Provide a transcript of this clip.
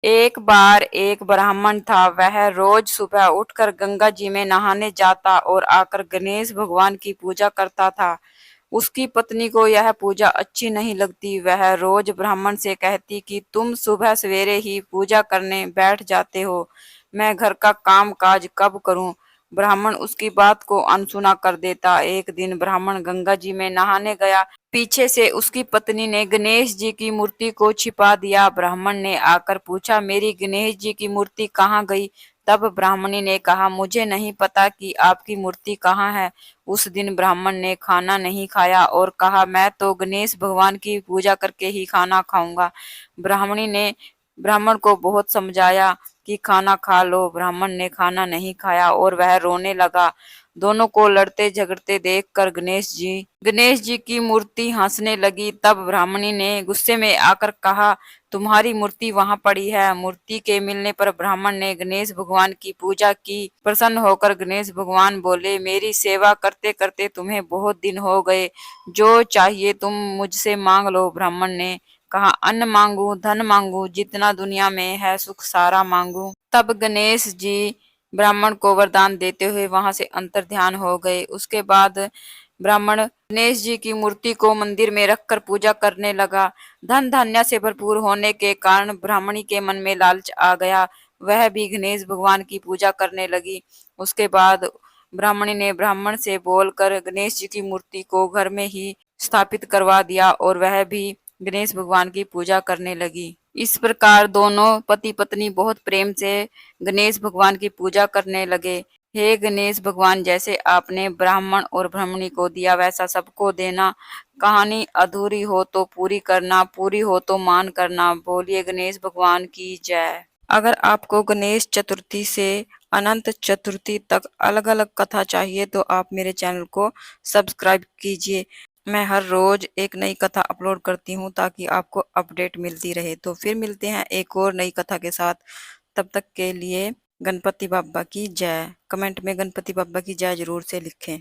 एक बार एक ब्राह्मण था। वह रोज सुबह उठकर गंगा जी में नहाने जाता और आकर गणेश भगवान की पूजा करता था। उसकी पत्नी को यह पूजा अच्छी नहीं लगती। वह रोज ब्राह्मण से कहती कि तुम सुबह सवेरे ही पूजा करने बैठ जाते हो, मैं घर का काम काज कब करूं। ब्राह्मण उसकी बात को अनसुना कर देता। एक दिन ब्राह्मण गंगा जी में नहाने गया। पीछे से उसकी पत्नी ने गणेश जी की मूर्ति को छिपा दिया। ब्राह्मण ने आकर पूछा, मेरी गणेश जी की मूर्ति कहाँ गई। तब ब्राह्मणी ने कहा, मुझे नहीं पता कि आपकी मूर्ति कहाँ है। उस दिन ब्राह्मण ने खाना नहीं खाया और कहा, मैं तो गणेश भगवान की पूजा करके ही खाना खाऊंगा। ब्राह्मणी ने ब्राह्मण को बहुत समझाया कि खाना खा लो। ब्राह्मण ने खाना नहीं खाया और वह रोने लगा। दोनों को लड़ते झगड़ते देखकर गणेश जी की मूर्ति हंसने लगी। तब ब्राह्मणी ने गुस्से में आकर कहा, तुम्हारी मूर्ति वहां पड़ी है। मूर्ति के मिलने पर ब्राह्मण ने गणेश भगवान की पूजा की। प्रसन्न होकर गणेश भगवान बोले, मेरी सेवा करते करते तुम्हें बहुत दिन हो गए, जो चाहिए तुम मुझसे मांग लो। ब्राह्मण ने कहा, अन्न मांगू, धन मांगू, जितना दुनिया में है सुख सारा मांगू। तब गणेश जी ब्राह्मण को वरदान देते हुए वहां से अंतर्ध्यान हो गए। उसके बाद ब्राह्मण गणेश जी की मूर्ति को मंदिर में रखकर पूजा करने लगा। धन धान्य से भरपूर होने के कारण ब्राह्मणी के मन में लालच आ गया। वह भी गणेश भगवान की पूजा करने लगी। उसके बाद ब्राह्मणी ने ब्राह्मण से बोलकर गणेश जी की मूर्ति को घर में ही स्थापित करवा दिया और वह भी गणेश भगवान की पूजा करने लगी। इस प्रकार दोनों पति पत्नी बहुत प्रेम से गणेश भगवान की पूजा करने लगे। हे गणेश भगवान, जैसे आपने ब्राह्मण और ब्राह्मणी को दिया वैसा सबको देना। कहानी अधूरी हो तो पूरी करना, पूरी हो तो मान करना। बोलिए गणेश भगवान की जय। अगर आपको गणेश चतुर्थी से अनंत चतुर्थी तक अलग अलग कथा चाहिए तो आप मेरे चैनल को सब्सक्राइब कीजिए। मैं हर रोज एक नई कथा अपलोड करती हूँ ताकि आपको अपडेट मिलती रहे। तो फिर मिलते हैं एक और नई कथा के साथ। तब तक के लिए गणपति बाबा की जय। कमेंट में गणपति बाबा की जय जरूर से लिखें।